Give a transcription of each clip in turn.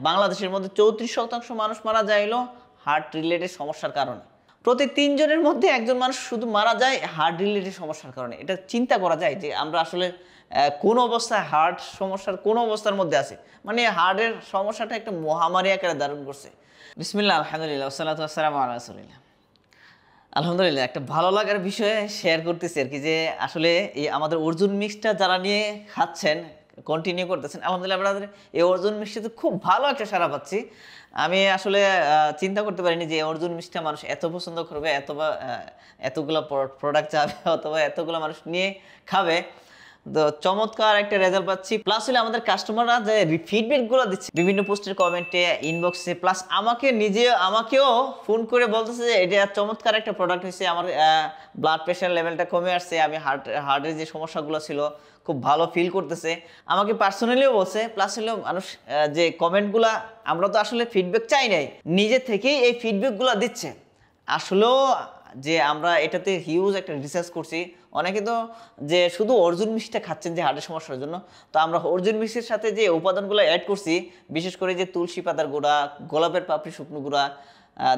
বাংলাদেশের মধ্যে 34% মানুষ মারা যায় হলো হার্ট রিলেটেড সমস্যার কারণে। প্রতি 3 জনের মধ্যে একজন মানুষ শুধু মারা যায় হার্ট রিলেটেড সমস্যার কারণে। এটা চিন্তা করা যায় যে আমরা আসলে কোন অবস্থায় হার্ট সমস্যার কোন অবস্থার মধ্যে আছি। মানে হার্টের সমস্যাটা একটা মহামারী আকারে ধারণ করছে। বিসমিল্লাহ, আলহামদুলিল্লাহ, ওয়াসসালাতু ওয়াসসালামু আলা রাসূলিল্লাহ। আলহামদুলিল্লাহ, একটা ভালো লাগার বিষয়ে শেয়ার করতেছি আর কি, যে আসলে এই আমাদের অর্জুন মিক্সটা যারা নিয়ে খাচ্ছেন, কন্টিনিউ করতেছেন, আলহামদুলিল্লাহ আপনাদের এই অর্জুন মিষ্টিতে খুব ভালো একটা সাড়া পাচ্ছি। আমি আসলে চিন্তা করতে পারিনি যে অর্জুন মিষ্টিটা মানুষ এত পছন্দ করবে, এতগুলো প্রোডাক্ট চাবে, অথবা এতগুলো মানুষ নিয়ে খাবে। তো চমৎকার একটা রেজাল্ট পাচ্ছি। প্লাস হলে আমাদের কাস্টমাররা যে ফিডব্যাকগুলো দিচ্ছে বিভিন্ন পোস্টের কমেন্টে, ইনবক্সে, প্লাস আমাকেও ফোন করে বলতেছে যে এটা চমৎকার একটা প্রোডাক্ট হয়েছে, আমার ব্লাড প্রেশার লেভেলটা কমে আসছে, আমি হার্টের যে সমস্যাগুলো ছিল খুব ভালো ফিল করতেছে, আমাকে পার্সোনালিও বলছে। প্লাস হলেও মানুষ যে কমেন্টগুলা, আমরা তো আসলে ফিডব্যাক চাই নাই, নিজে থেকেই এই ফিডব্যাকগুলো দিচ্ছে। আসলেও যে আমরা এটাতে হিউজ একটা রিসার্চ করছি, অনেকে তো যে শুধু অর্জুন মিষ্টিটা খাচ্ছেন যে হার্টের সমস্যার জন্য, তো আমরা অর্জুন মিষ্টির সাথে যে উপাদানগুলো অ্যাড করছি, বিশেষ করে যে তুলসী পাতার গুঁড়া, গোলাপের পাপড়ি শুকনো গুঁড়া,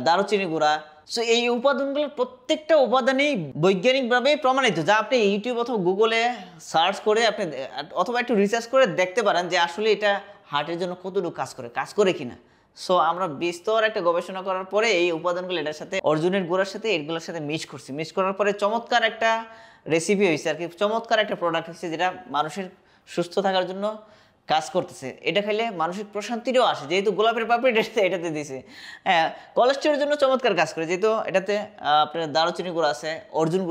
দারুচিনি গুঁড়া, সো এই উপাদানগুলোর প্রত্যেকটা উপাদানেই বৈজ্ঞানিকভাবে প্রমাণিত, যা আপনি ইউটিউব অথবা গুগলে সার্চ করে আপনি অথবা একটু রিসার্চ করে দেখতে পারেন যে আসলে এটা হার্টের জন্য কতটুকু কাজ করে কিনা। সো আমরা বিস্তর একটা গবেষণা করার পরে এই উপাদানগুলো এটার সাথে অর্জুনের গুঁড়ার সাথে এগুলোর সাথে মিক্স করার পরে চমৎকার একটা রেসিপি হয়েছে আর কি, চমৎকার একটা প্রোডাক্ট হয়েছে যেটা মানুষের সুস্থ থাকার জন্য কাজ করতেছে। এটা খাইলে মানসিক প্রশান্তিরও আসে, যেহেতু গোলাপের পাপড়ি এটাতে দিয়েছে। হ্যাঁ, কোলেস্ট্রলের জন্য চমৎকার কাজ করে, যেহেতু এটাতে আপনার দারুচিনি গুঁড়া আছে, অর্জুন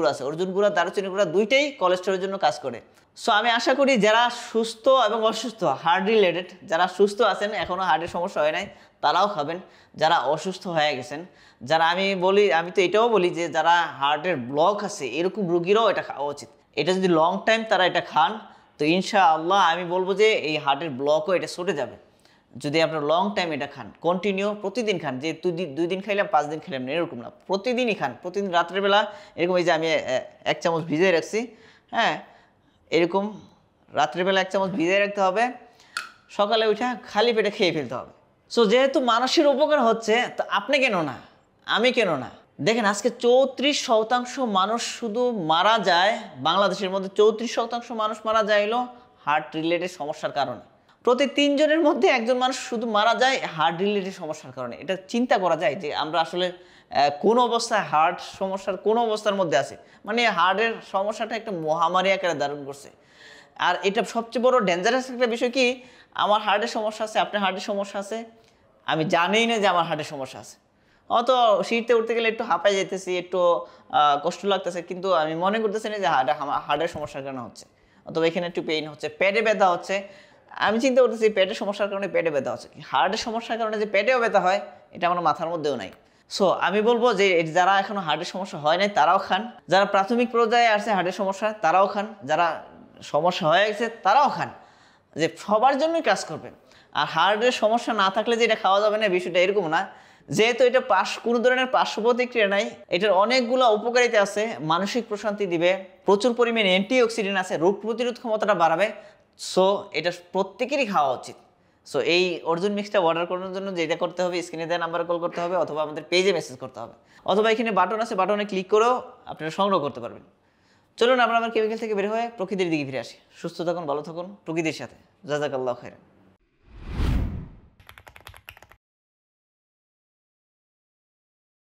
গুঁড়া, দারুচিনি গুঁড়া দুইটাই কোলেস্ট্রলের জন্য কাজ করে। সো আমি আশা করি যারা সুস্থ এবং অসুস্থ হার্ট রিলেটেড, যারা সুস্থ আছেন এখনও হার্টের সমস্যা হয় নাই তারাও খাবেন, যারা অসুস্থ হয়ে গেছেন, যারা আমি তো এটাও বলি যে যারা হার্টের ব্লক আছে এরকম রুগীরাও এটা খাওয়া উচিত। এটা যদি লং টাইম তারা এটা খান তো ইনশাআল্লাহ আমি বলবো যে এই হার্টের ব্লকও এটা সরে যাবে। যদি আপনার লং টাইম এটা খান, কন্টিনিউ প্রতিদিন খান, যে 2 দিন খাইলাম 5 দিন খাইলাম না এরকম না, প্রতিদিনই খান। প্রতিদিন রাত্রেবেলা এরকম, এই যে আমি 1 চামচ ভিজিয়ে রাখছি, হ্যাঁ, এরকম রাত্রেবেলা 1 চামচ ভিজিয়ে রাখতে হবে, সকালে উঠে খালি পেটে খেয়ে ফেলতে হবে। সো যেহেতু মানুষের উপকার হচ্ছে, তো আপনি কেন না, আমি কেন না। দেখেন আজকে 34% মানুষ শুধু মারা যায়, বাংলাদেশের মধ্যে 34% মানুষ মারা যায় হলো হার্ট রিলেটেড সমস্যার কারণে। প্রতি 3 জনের মধ্যে একজন মানুষ শুধু মারা যায় হার্ট রিলেটেড সমস্যার কারণে। এটা চিন্তা করা যায় যে আমরা আসলে কোন অবস্থায় হার্ট সমস্যার কোন অবস্থার মধ্যে আছি। মানে হার্টের সমস্যাটা একটা মহামারী আকারে ধারণ করছে। আর এটা সবচেয়ে বড় ডেঞ্জারাস একটা বিষয় কি, আমার হার্টের সমস্যা আছে, আপনার হার্টের সমস্যা আছে, আমি জানিই না যে আমার হার্টের সমস্যা আছে। অত সিঁড়িতে উঠতে গেলে একটু হাঁপাই যেতেছি, একটু কষ্ট লাগতেছে, কিন্তু আমি মনে করতেছি না যে হার্টের সমস্যার কারণে হচ্ছে, অথবা এখানে একটু পেইন হচ্ছে, পেটে ব্যথা হচ্ছে, আমি চিন্তা করতেছি পেটের সমস্যার কারণে পেটে ব্যথা হচ্ছে। হার্টের সমস্যার কারণে যে পেটেও ব্যথা হয় এটা আমার মাথার মধ্যেও নাই। সো আমি বলবো যে যারা এখনো হার্টের সমস্যা হয় নাই তারাও খান, যারা প্রাথমিক পর্যায়ে আছে হার্টের সমস্যা তারাও খান, যারা সমস্যা হয়ে গেছে তারাও খান, যে সবার জন্যই কাজ করবে। আর হার্টের সমস্যা না থাকলে যে এটা খাওয়া যাবে না বিষয়টা এরকম না, যেহেতু এটা কোনো ধরনের পার্শ্ব প্রতিক্রিয়া নাই, এটার অনেকগুলো উপকারিতা আছে, মানসিক প্রশান্তি দিবে, প্রচুর পরিমাণে অ্যান্টিঅক্সিডেন্ট আছে, রোগ প্রতিরোধ ক্ষমতাটা বাড়াবে। সো এটা প্রত্যেকেরই খাওয়া উচিত। সো এই অর্জুন মিক্সটা অর্ডার করার জন্য যেটা করতে হবে, স্ক্রিনে দেওয়া নাম্বারে কল করতে হবে, অথবা আমাদের পেজে মেসেজ করতে হবে, অথবা এখানে বাটন আছে, বাটনে ক্লিক করেও আপনারা সংগ্রহ করতে পারবেন। চলুন আমরা আমার কেমিক্যাল থেকে বের হয়ে প্রকৃতির দিকে ফিরে আসি। সুস্থ থাকুন, ভালো থাকুন প্রকৃতির সাথে। জাযাকাল্লাহু খাইরান।